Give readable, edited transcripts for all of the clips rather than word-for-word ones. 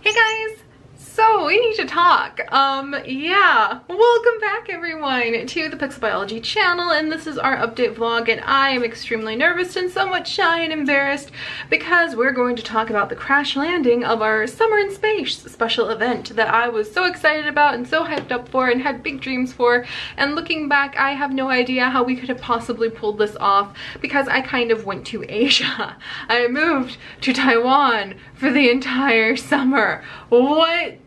Hey guys! So we need to talk. Yeah, welcome back everyone to the Pixel Biology channel, and this is our update vlog, and I am extremely nervous and somewhat shy and embarrassed because we're going to talk about the crash landing of our Summer in Space special event that I was so excited about and so hyped up for and had big dreams for. And looking back, I have no idea how we could have possibly pulled this off because I kind of went to Asia. I moved to Taiwan for the entire summer.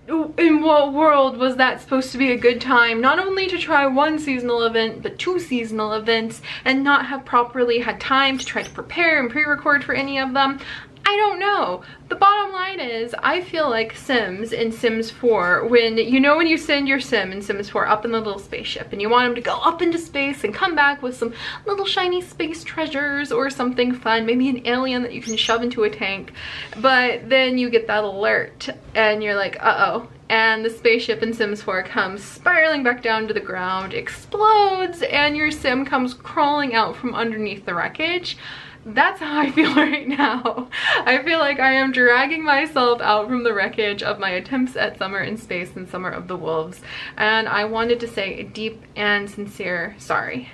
In what world was that supposed to be a good time? Not only to try one seasonal event, but two seasonal events, and not have properly had time to try to prepare and pre-record for any of them? I don't know. The bottom line is, I feel like Sims in Sims 4, when you send your Sim in Sims 4 up in the little spaceship and you want him to go up into space and come back with some little shiny space treasures or something fun, maybe an alien that you can shove into a tank, but then you get that alert and you're like, uh-oh, and the spaceship in Sims 4 comes spiraling back down to the ground, explodes, and your Sim comes crawling out from underneath the wreckage. That's how I feel right now. I feel like I am dragging myself out from the wreckage of my attempts at Summer in Space and Summer of the Wolves. And I wanted to say a deep and sincere sorry.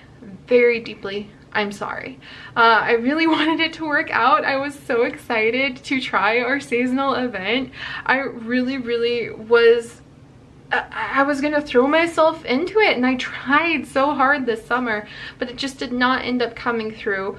Very deeply, I'm sorry. I really wanted it to work out. I was so excited to try our seasonal event. I really was I was gonna throw myself into it, and I tried so hard this summer, but it just did not end up coming through.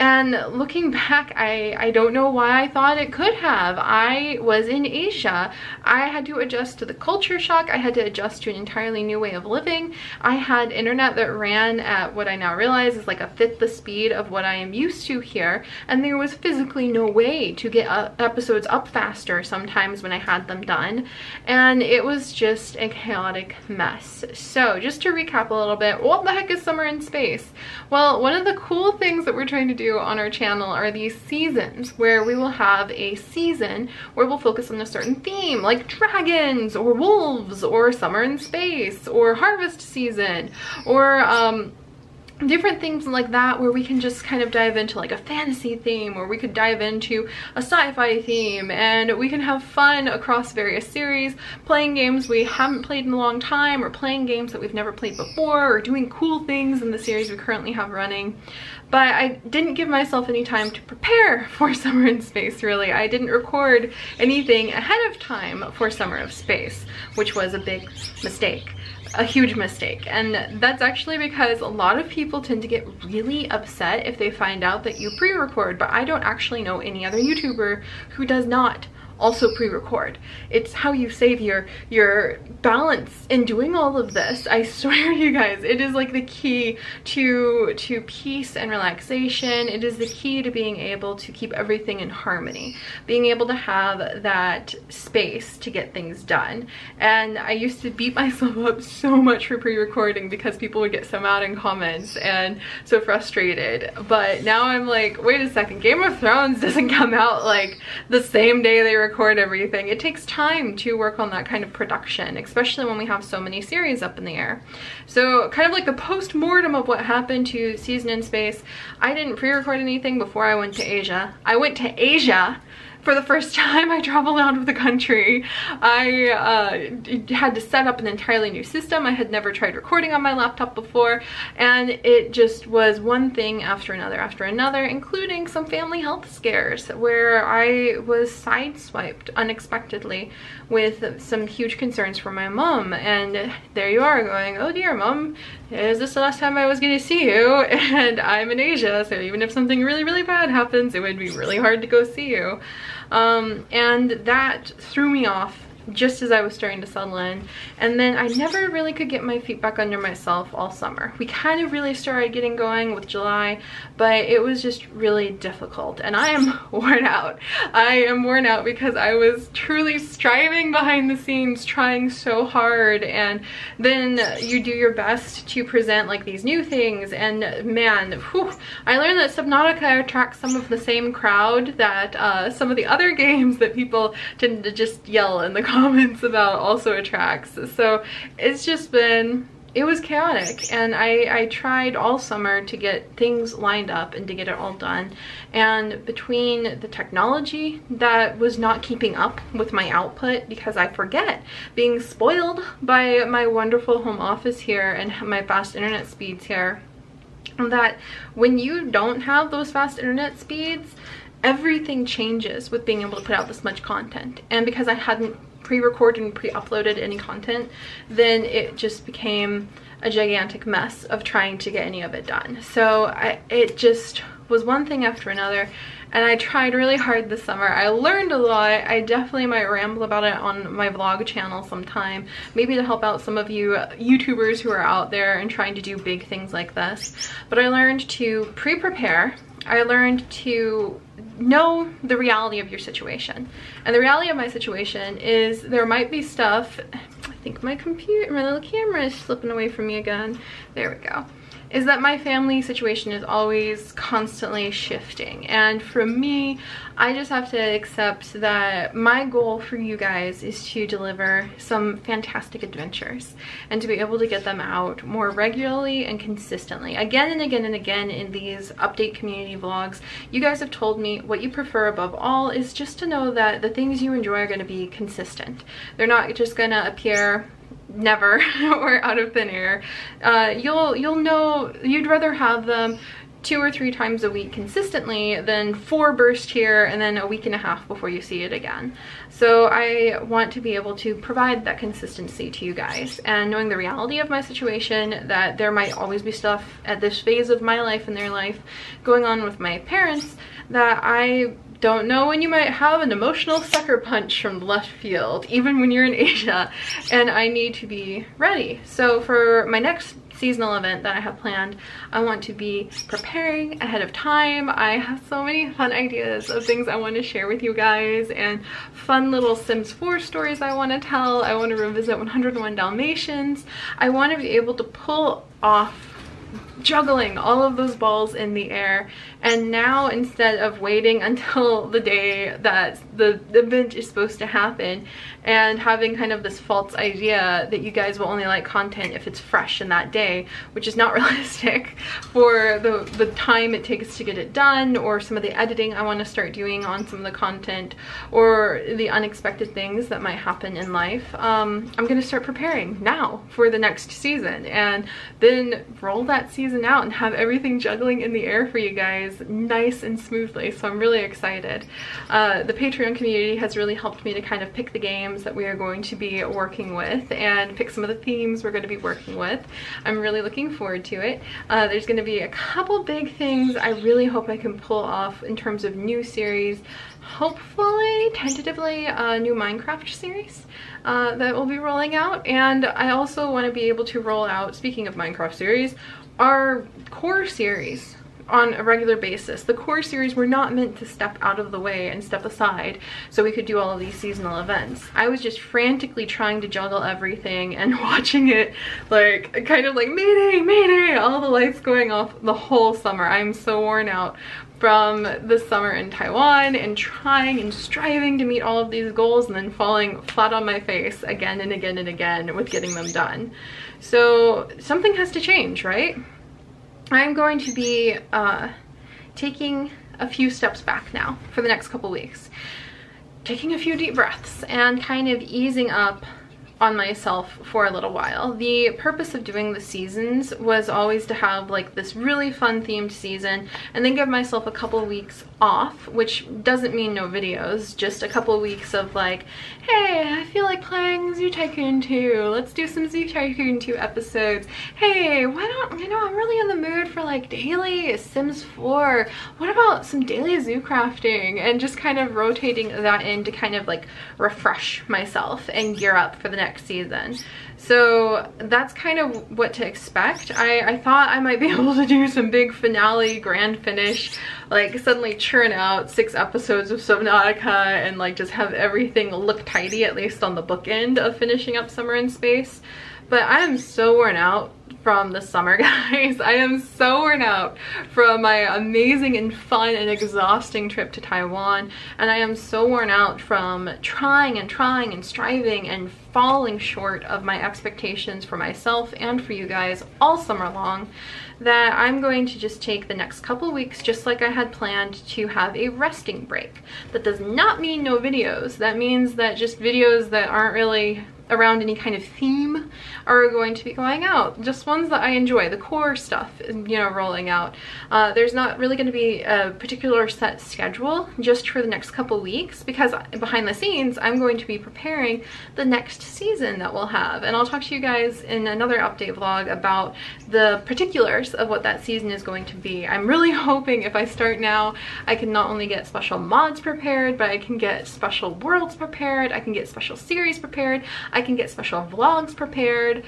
And looking back, I don't know why I thought it could have. I was in Asia. I had to adjust to the culture shock. I had to adjust to an entirely new way of living. I had internet that ran at what I now realize is like a fifth the speed of what I am used to here. And there was physically no way to get episodes up faster sometimes when I had them done. And it was just a chaotic mess. So just to recap a little bit, what the heck is Summer in Space? Well, one of the cool things that we're trying to do on our channel are these seasons, where we will have a season where we'll focus on a certain theme, like dragons or wolves or Summer in Space or harvest season, or different things like that, where we can just kind of dive into like a fantasy theme, or we could dive into a sci-fi theme, and we can have fun across various series, playing games we haven't played in a long time, or playing games that we've never played before, or doing cool things in the series we currently have running. But I didn't give myself any time to prepare for Summer in Space, really. I didn't record anything ahead of time for Summer of Space, which was a big mistake. A huge mistake. And that's actually because a lot of people tend to get really upset if they find out that you pre-record, but I don't actually know any other YouTuber who does not also pre-record. It's how you save your balance in doing all of this. I swear you guys, it is like the key to peace and relaxation. It is the key to being able to keep everything in harmony, being able to have that space to get things done. And I used to beat myself up so much for pre-recording because people would get so mad in comments and so frustrated. But now I'm like, wait a second, Game of Thrones doesn't come out like the same day they record everything. It takes time to work on that kind of production, especially when we have so many series up in the air. So kind of like the post-mortem of what happened to Season in Space, I didn't pre-record anything before I went to Asia. I went to Asia for the first time I traveled out of the country. I had to set up an entirely new system. I had never tried recording on my laptop before, and it just was one thing after another, including some family health scares where I was sideswiped unexpectedly with some huge concerns for my mom. And there you are going, oh dear, Mom, is this the last time I was going to see you? And I'm in Asia, so even if something really bad happens, it would be really hard to go see you. And that threw me off just as I was starting to settle in. And then I never really could get my feet back under myself all summer. We kind of really started getting going with July, but it was just really difficult. And I am worn out. I am worn out because I was truly striving behind the scenes, trying so hard. And then you do your best to present like these new things. And man, whew, I learned that Subnautica attracts some of the same crowd that some of the other games that people tend to just yell in the comments about also attracts. So it's just been it was chaotic, and I tried all summer to get things lined up and to get it all done, and between the technology that was not keeping up with my output because I forget, being spoiled by my wonderful home office here and my fast internet speeds here, that when you don't have those fast internet speeds, everything changes with being able to put out this much content. And because I hadn't pre-recorded and pre-uploaded any content, then it just became a gigantic mess of trying to get any of it done. So it just was one thing after another, and I tried really hard this summer. I learned a lot. I definitely might ramble about it on my vlog channel sometime, maybe to help out some of you YouTubers who are out there and trying to do big things like this. But I learned to pre-prepare. I learned to know the reality of your situation. And the reality of my situation is there might be stuff, I think my little camera is slipping away from me again. There we go. Is that my family situation is always constantly shifting. And for me, I just have to accept that my goal for you guys is to deliver some fantastic adventures and to be able to get them out more regularly and consistently. Again and again and again in these update community vlogs, you guys have told me what you prefer above all is just to know that the things you enjoy are going to be consistent. They're not just going to appear never or out of thin air. You'll know you'd rather have them 2 or 3 times a week consistently than 4 burst here and then a week and a half before you see it again. So I want to be able to provide that consistency to you guys, and knowing the reality of my situation, that there might always be stuff at this phase of my life and their life going on with my parents that I don't know when you might have an emotional sucker punch from left field, even when you're in Asia, and I need to be ready. So for my next seasonal event that I have planned, I want to be preparing ahead of time. I have so many fun ideas of things I want to share with you guys, and fun little Sims 4 stories I want to tell. I want to revisit 101 Dalmatians. I want to be able to pull off juggling all of those balls in the air. And now, instead of waiting until the day that the event is supposed to happen and having kind of this false idea that you guys will only like content if it's fresh in that day, which is not realistic for the time it takes to get it done, or some of the editing I want to start doing on some of the content, or the unexpected things that might happen in life, I'm gonna start preparing now for the next season, and then roll that season out and have everything juggling in the air for you guys nice and smoothly. So I'm really excited. The Patreon community has really helped me to kind of pick the games that we are going to be working with and pick some of the themes we're going to be working with. I'm really looking forward to it. There's going to be a couple big things I really hope I can pull off in terms of new series. Hopefully, tentatively, a new Minecraft series that will be rolling out. And I also want to be able to roll out, speaking of Minecraft series, our core series on a regular basis. The core series were not meant to step out of the way and step aside so we could do all of these seasonal events. I was just frantically trying to juggle everything and watching it like kind of like mayday, mayday, all the lights going off the whole summer. I'm so worn out from the summer in Taiwan and trying and striving to meet all of these goals and then falling flat on my face again and again and again with getting them done. So something has to change, right? I'm going to be taking a few steps back now for the next couple weeks. Taking a few deep breaths and kind of easing up on myself for a little while. The purpose of doing the seasons was always to have like this really fun themed season and then give myself a couple weeks off, which doesn't mean no videos, just a couple weeks of like, hey, I feel like playing Zoo Tycoon 2. Let's do some Zoo Tycoon 2 episodes. Hey, why don't, you know, I'm really in the mood for like daily Sims 4. What about some daily zoo crafting? And just kind of rotating that in to kind of like refresh myself and gear up for the next season. So that's kind of what to expect. I thought I might be able to do some big finale, grand finish, like suddenly churn out 6 episodes of Subnautica and like just have everything look tidy, at least on the bookend of finishing up Summer in Space. but I am so worn out from the summer, guys. I am so worn out from my amazing and fun and exhausting trip to Taiwan, and I am so worn out from trying and striving and falling short of my expectations for myself and for you guys all summer long, that I'm going to just take the next couple weeks, just like I had planned, to have a resting break. That does not mean no videos. That means that just videos that aren't really around any kind of theme are going to be going out. Just ones that I enjoy, the core stuff, you know, rolling out. There's not really going to be a particular set schedule just for the next couple weeks, because behind the scenes I'm going to be preparing the next season that we'll have, and I'll talk to you guys in another update vlog about the particulars of what that season is going to be. I'm really hoping if I start now, I can not only get special mods prepared, but I can get special worlds prepared, I can get special series prepared, I can get special vlogs prepared.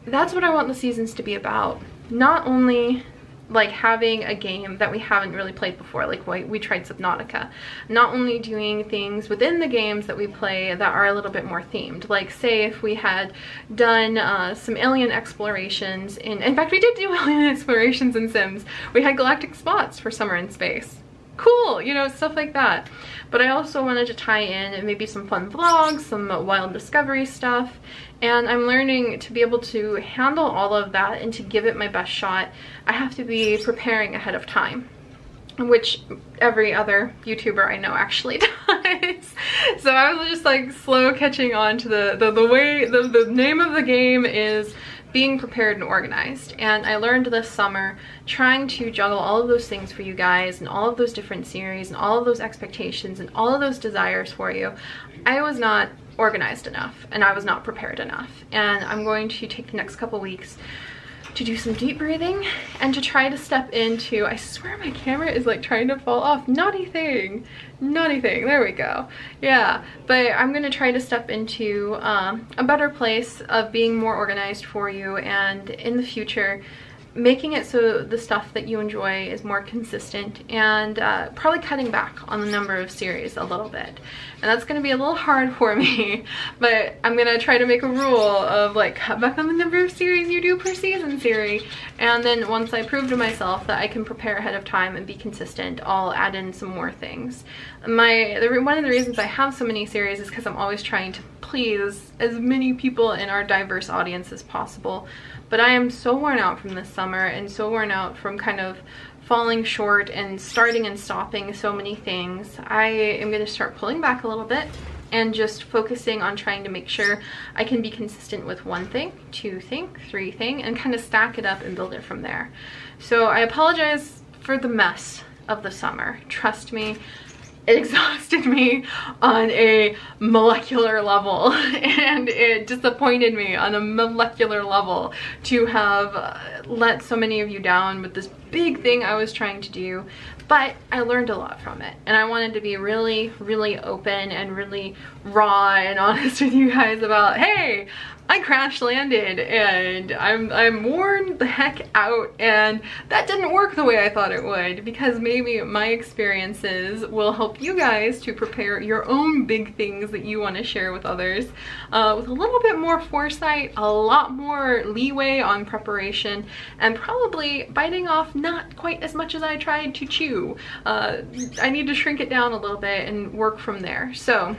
That's what I want the seasons to be about. Not only like having a game that we haven't really played before, like we tried Subnautica. Not only doing things within the games that we play that are a little bit more themed. Like say if we had done some alien explorations in fact we did do alien explorations in Sims. We had galactic spots for summer in space. Cool, you know, stuff like that. But I also wanted to tie in maybe some fun vlogs, some wild discovery stuff, and I'm learning to be able to handle all of that and to give it my best shot. I have to be preparing ahead of time, which every other YouTuber I know actually does. So I was just like slow catching on to the name of the game is being prepared and organized. And I learned this summer, trying to juggle all of those things for you guys and all of those different series and all of those expectations and all of those desires for you, I was not organized enough and I was not prepared enough. And I'm going to take the next couple weeks to do some deep breathing and to try to step into, I swear my camera is like trying to fall off. Naughty thing, there we go. Yeah, but I'm gonna try to step into a better place of being more organized for you, and in the future making it so the stuff that you enjoy is more consistent, and probably cutting back on the number of series a little bit. And that's going to be a little hard for me, but I'm going to try to make a rule of like cut back on the number of series you do per season, Seri. And then once I prove to myself that I can prepare ahead of time and be consistent, I'll add in some more things. One of the reasons I have so many series is because I'm always trying to please as many people in our diverse audience as possible. But I am so worn out from this summer and so worn out from kind of falling short and starting and stopping so many things. I am going to start pulling back a little bit and just focusing on trying to make sure I can be consistent with one thing, two thing, three thing, and kind of stack it up and build it from there. So I apologize for the mess of the summer. Trust me, it exhausted me on a molecular level, and it disappointed me on a molecular level to have let so many of you down with this big thing I was trying to do. But I learned a lot from it, and I wanted to be really, really open and really raw and honest with you guys about, hey, I crash landed and I'm worn the heck out, and that didn't work the way I thought it would, because maybe my experiences will help you guys to prepare your own big things that you want to share with others with a little bit more foresight, a lot more leeway on preparation, and probably biting off not quite as much as I tried to chew. I need to shrink it down a little bit and work from there. So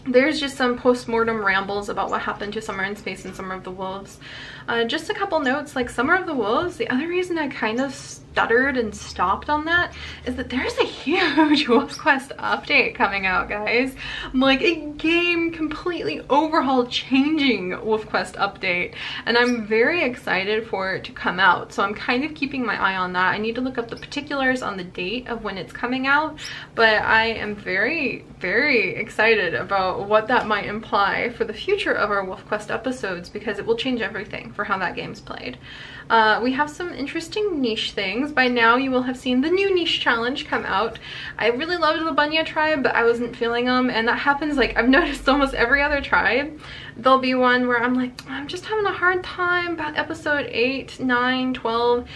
there's just some post-mortem rambles about what happened to Summer in Space and Summer of the Wolves. Just a couple notes, like Summer of the Wolves, the other reason I kind of stuttered and stopped on that is that there's a huge Wolf Quest update coming out, guys. Like a game completely overhauled, changing Wolf Quest update, and I'm very excited for it to come out. So I'm kind of keeping my eye on that. I need to look up the particulars on the date of when it's coming out, but I am very, very excited about what that might imply for the future of our Wolf Quest episodes, because it will change everything for how that game's played. We have some interesting niche things. By now you will have seen the new niche challenge come out. I really loved the Bunya tribe, but I wasn't feeling them, and that happens, like, I've noticed almost every other tribe. There'll be one where I'm like, I'm just having a hard time about episode 8, 9, 12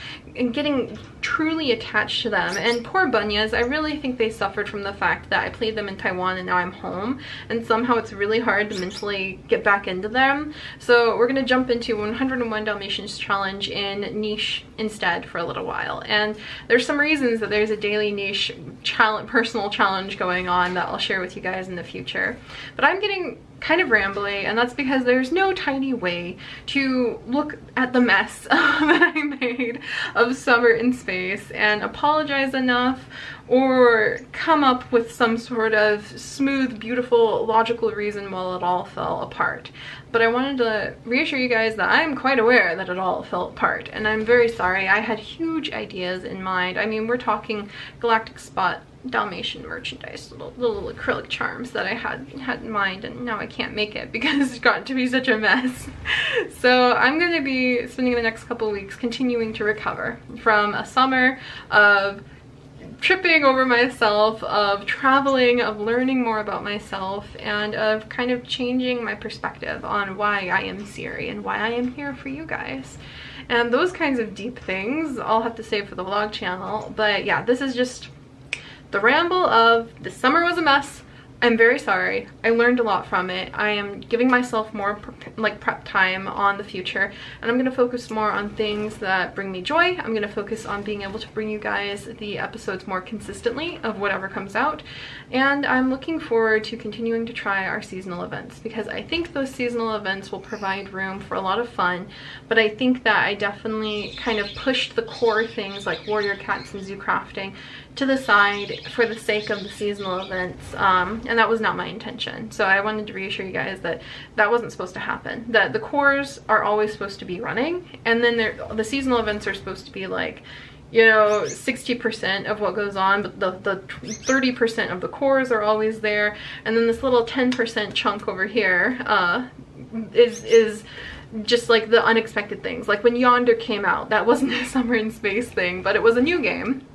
getting truly attached to them. And poor bunyas, I really think they suffered from the fact that I played them in Taiwan and now I'm home, and somehow it's really hard to mentally get back into them. So we're gonna jump into 101 Dalmatians challenge in niche instead for a little while. And there's some reasons that there's a daily niche personal challenge going on that I'll share with you guys in the future. But I'm getting kind of rambly, and that's because there's no tidy way to look at the mess that I made of summer in space and apologize enough or come up with some sort of smooth, beautiful, logical reason while it all fell apart. But I wanted to reassure you guys that I'm quite aware that it all fell apart, and I'm very sorry. I had huge ideas in mind. I mean, we're talking galactic spot Dalmatian merchandise, little acrylic charms that I had in mind, and now I can't make it because it's gotten to be such a mess. So I'm going to be spending the next couple weeks continuing to recover from a summer of tripping over myself, of traveling, of learning more about myself, and of kind of changing my perspective on why I am Seri and why I am here for you guys. And those kinds of deep things I'll have to save for the vlog channel. But yeah, this is just the ramble of the summer was a mess. I'm very sorry. I learned a lot from it. I am giving myself more prep time on the future, and I'm going to focus more on things that bring me joy. I'm going to focus on being able to bring you guys the episodes more consistently of whatever comes out, and I'm looking forward to continuing to try our seasonal events, because I think those seasonal events will provide room for a lot of fun. But I think that I definitely kind of pushed the core things like warrior cats and zoo crafting to the side for the sake of the seasonal events, and that was not my intention. So I wanted to reassure you guys that that wasn't supposed to happen, that the cores are always supposed to be running, and then the seasonal events are supposed to be like, you know, 60% of what goes on, but the 30% of the cores are always there, and then this little 10% chunk over here is just like the unexpected things. Like when Yonder came out, that wasn't a summer in space thing, but it was a new game.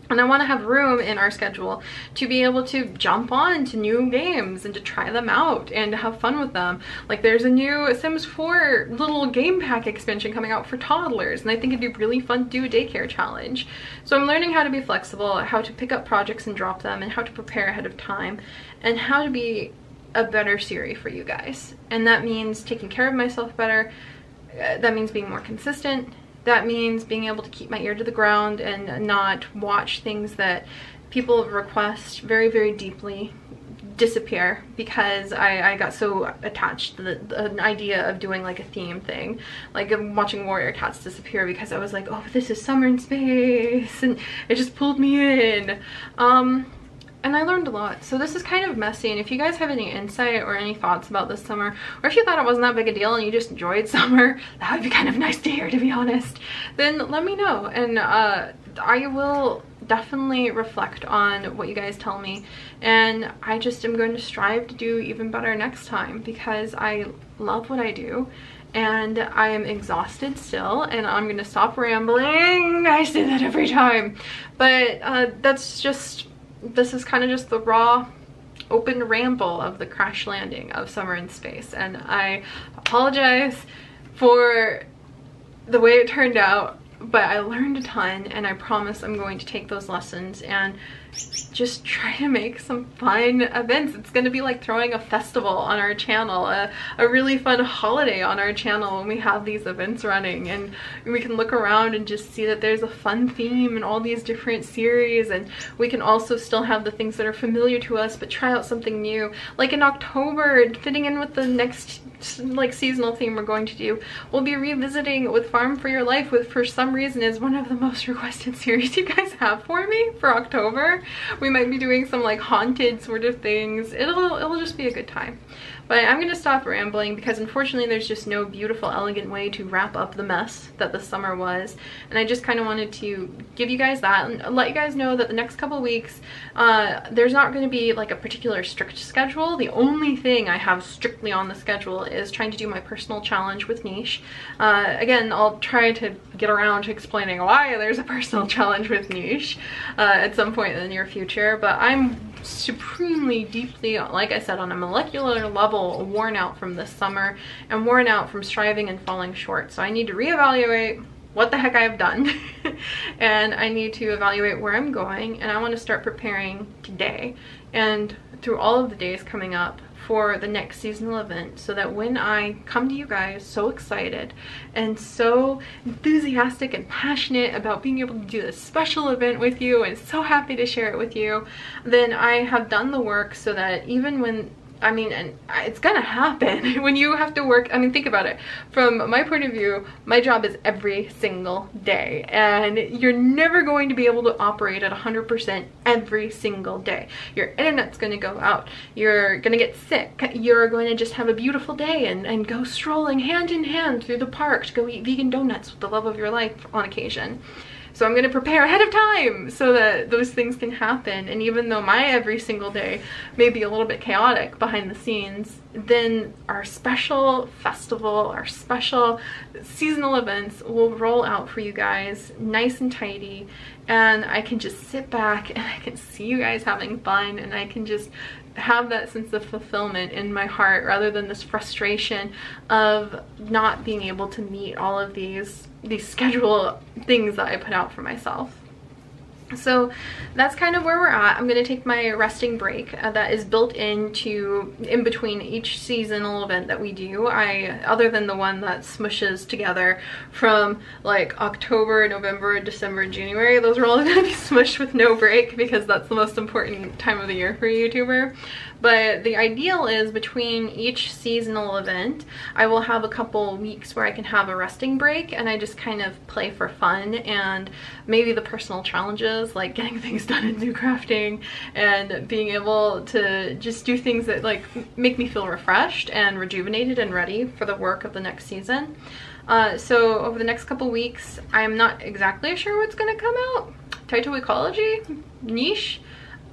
And I want to have room in our schedule to be able to jump on to new games and to try them out and to have fun with them. Like there's a new Sims 4 little game pack expansion coming out for toddlers, and I think it'd be really fun to do a daycare challenge. So I'm learning how to be flexible, how to pick up projects and drop them, and how to prepare ahead of time, and how to be a better Seri for you guys. And that means taking care of myself better. That means being more consistent. That means being able to keep my ear to the ground and not watch things that people request very, very deeply disappear because I got so attached to the idea of doing like a theme thing. Like I'm watching warrior cats disappear because I was like, oh, this is summer in space, and it just pulled me in. And I learned a lot. So this is kind of messy, and if you guys have any insight or any thoughts about this summer, or if you thought it wasn't that big a deal and you just enjoyed summer, that would be kind of nice to hear, to be honest, then let me know, and I will definitely reflect on what you guys tell me, and I just am going to strive to do even better next time, because I love what I do. And I am exhausted still, and I'm gonna stop rambling. I say that every time, but this is kind of just the raw, open ramble of the crash landing of summer in space. And I apologize for the way it turned out, but I learned a ton, and I promise I'm going to take those lessons and just try to make some fun events. It's going to be like throwing a festival on our channel, a really fun holiday on our channel when we have these events running, and we can look around and just see that there's a fun theme in all these different series, and we can also still have the things that are familiar to us but try out something new. Like in October, fitting in with the next like seasonal theme we're going to do, we'll be revisiting with Farm for Your Life, with for some reason is one of the most requested series you guys have for me for October. We might be doing some like haunted sort of things. It'll just be a good time. But I'm gonna stop rambling because unfortunately there's just no beautiful, elegant way to wrap up the mess that the summer was. And I just kind of wanted to give you guys that and let you guys know that the next couple weeks, there's not gonna be like a particular strict schedule. The only thing I have strictly on the schedule is trying to do my personal challenge with Niche. Again, I'll try to get around to explaining why there's a personal challenge with Niche at some point in the near future, but I'm supremely, deeply, like I said, on a molecular level, worn out from this summer and worn out from striving and falling short. So I need to reevaluate what the heck I have done and I need to evaluate where I'm going, and I want to start preparing today and through all of the days coming up for the next seasonal event, so that when I come to you guys so excited and so enthusiastic and passionate about being able to do this special event with you and so happy to share it with you, then I have done the work so that even when, I mean, and it's gonna happen when you have to work. I mean, think about it. From my point of view, my job is every single day, and you're never going to be able to operate at 100% every single day. Your internet's gonna go out. You're gonna get sick. You're going to just have a beautiful day and go strolling hand in hand through the park to go eat vegan donuts with the love of your life on occasion. So I'm going to prepare ahead of time so that those things can happen. And even though my every single day may be a little bit chaotic behind the scenes, then our special festival, our special seasonal events will roll out for you guys nice and tidy. And I can just sit back and I can see you guys having fun, and I can just have that sense of fulfillment in my heart rather than this frustration of not being able to meet all of these schedule things that I put out for myself. So that's kind of where we're at. I'm going to take my resting break that is built into in between each seasonal event that we do. Other than the one that smushes together from like October, November, December, January, those are all going to be smushed with no break because that's the most important time of the year for a YouTuber. But the ideal is between each seasonal event, I will have a couple weeks where I can have a resting break and I just kind of play for fun, and maybe the personal challenges like getting things done in new crafting and being able to just do things that like make me feel refreshed and rejuvenated and ready for the work of the next season. So over the next couple weeks, I'm not exactly sure what's gonna come out. Title ecology, niche.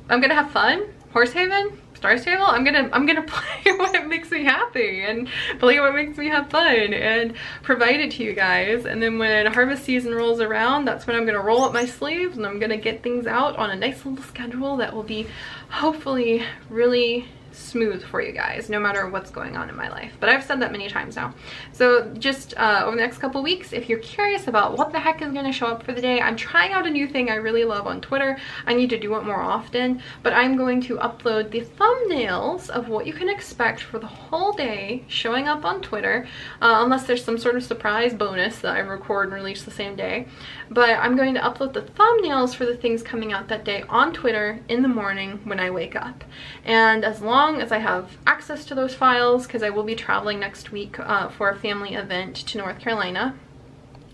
I'm gonna have fun. Horsehaven, Star Stable. I'm gonna play what makes me happy and play what makes me have fun and provide it to you guys. And then when harvest season rolls around, that's when I'm gonna roll up my sleeves and I'm gonna get things out on a nice little schedule that will be hopefully really smooth for you guys, no matter what's going on in my life. But I've said that many times now. So just over the next couple weeks, if you're curious about what the heck is going to show up for the day, I'm trying out a new thing I really love on Twitter. I need to do it more often, but I'm going to upload the thumbnails of what you can expect for the whole day showing up on Twitter, unless there's some sort of surprise bonus that I record and release the same day. But I'm going to upload the thumbnails for the things coming out that day on Twitter in the morning when I wake up. And as long as I have access to those files, because I will be traveling next week for a family event to North Carolina,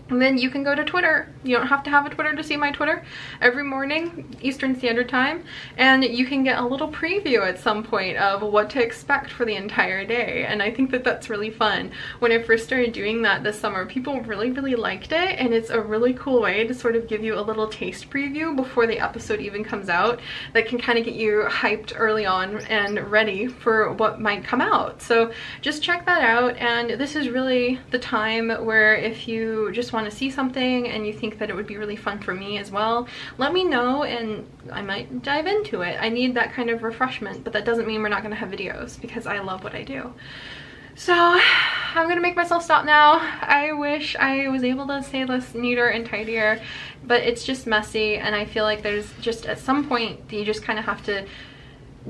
and then you can go to Twitter. You don't have to have a Twitter to see my Twitter every morning, Eastern Standard Time, and you can get a little preview at some point of what to expect for the entire day. And I think that that's really fun. When I first started doing that this summer, people really liked it, and it's a really cool way to sort of give you a little taste preview before the episode even comes out that can kind of get you hyped early on and ready for what might come out. So just check that out. And this is really the time where if you just want to see something and you think that it would be really fun for me as well, let me know and I might dive into it. I need that kind of refreshment, but that doesn't mean we're not going to have videos, because I love what I do. So I'm gonna make myself stop now. I wish I was able to say less neater and tidier, but it's just messy, and I feel like there's just at some point you just kind of have to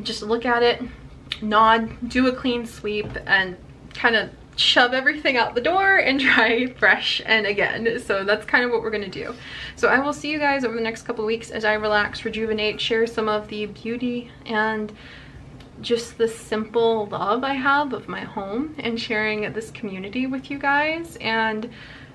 just look at it, nod, do a clean sweep, and kind of shove everything out the door and try fresh and again. So that's kind of what we're gonna do. So I will see you guys over the next couple weeks as I relax, rejuvenate, share some of the beauty and just the simple love I have of my home and sharing this community with you guys, and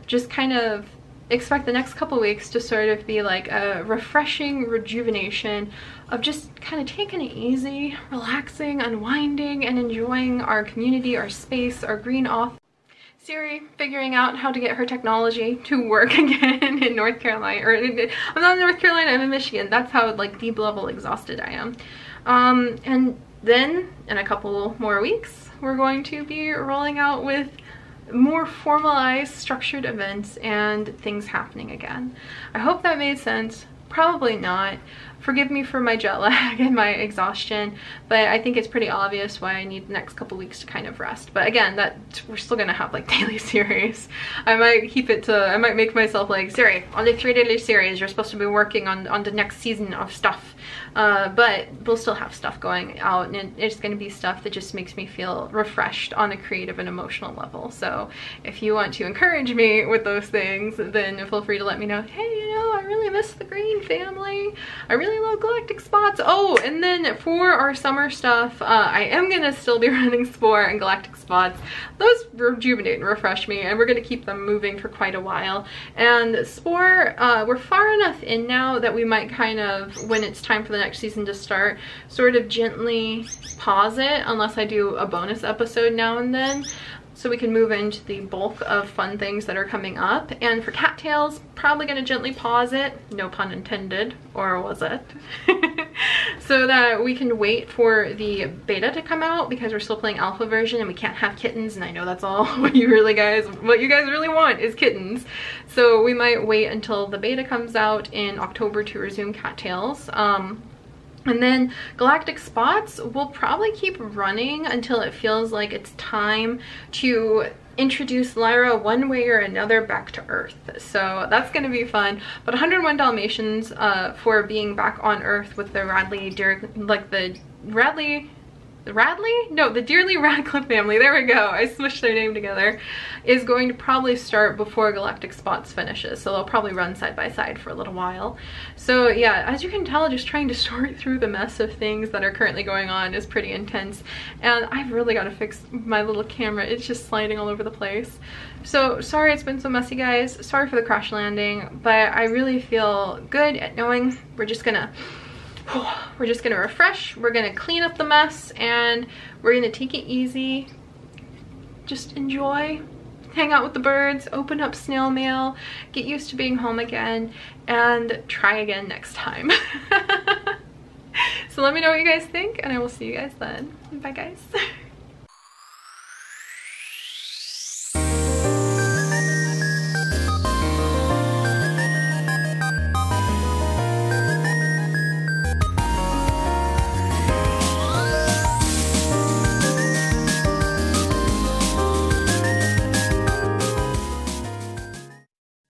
just kind of expect the next couple weeks to sort of be like a refreshing rejuvenation of just kind of taking it easy, relaxing, unwinding, and enjoying our community, our space, our green off. Seri figuring out how to get her technology to work again in North Carolina, or I'm not in North Carolina, I'm in Michigan. That's how like deep level exhausted I am. And then in a couple more weeks, we're going to be rolling out with more formalized, structured events and things happening again. I hope that made sense. Probably not, forgive me for my jet lag and my exhaustion, but I think it's pretty obvious why I need the next couple weeks to kind of rest. But again, that we're still gonna have like daily series. I might keep it to, I might make myself like, Seri, only 3 daily series, you're supposed to be working on the next season of stuff. But we'll still have stuff going out, and it's going to be stuff that just makes me feel refreshed on a creative and emotional level. So if you want to encourage me with those things, then feel free to let me know, hey, you know, I really miss the green family. I really love galactic spots. Oh, and then for our summer stuff, I am going to still be running Spore and galactic spots. Those rejuvenate and refresh me, and we're going to keep them moving for quite a while. And Spore, we're far enough in now that we might kind of, when it's time for the next season to start, sort of gently pause it unless I do a bonus episode now and then, so we can move into the bulk of fun things that are coming up. And for cattails, probably gonna gently pause it, no pun intended, or was it? So that we can wait for the beta to come out, because we're still playing alpha version and we can't have kittens, and I know that's all what you guys really want is kittens. So we might wait until the beta comes out in October to resume cattails. And then galactic spots will probably keep running until it feels like it's time to introduce Lyra one way or another back to Earth. So that's going to be fun. But 101 Dalmatians for being back on Earth with the the Dearly Radcliffe family, there we go, I smushed their name together, is going to probably start before Galactic Spots finishes, so they'll probably run side by side for a little while. So yeah, as you can tell, just trying to sort through the mess of things that are currently going on is pretty intense, and I've really got to fix my little camera. It's just sliding all over the place. So sorry it's been so messy, guys. Sorry for the crash landing, but I really feel good at knowing we're just gonna refresh, we're gonna clean up the mess, and we're gonna take it easy, just enjoy, hang out with the birds, open up snail mail, get used to being home again, and try again next time. So let me know what you guys think, and I will see you guys then. Bye, guys.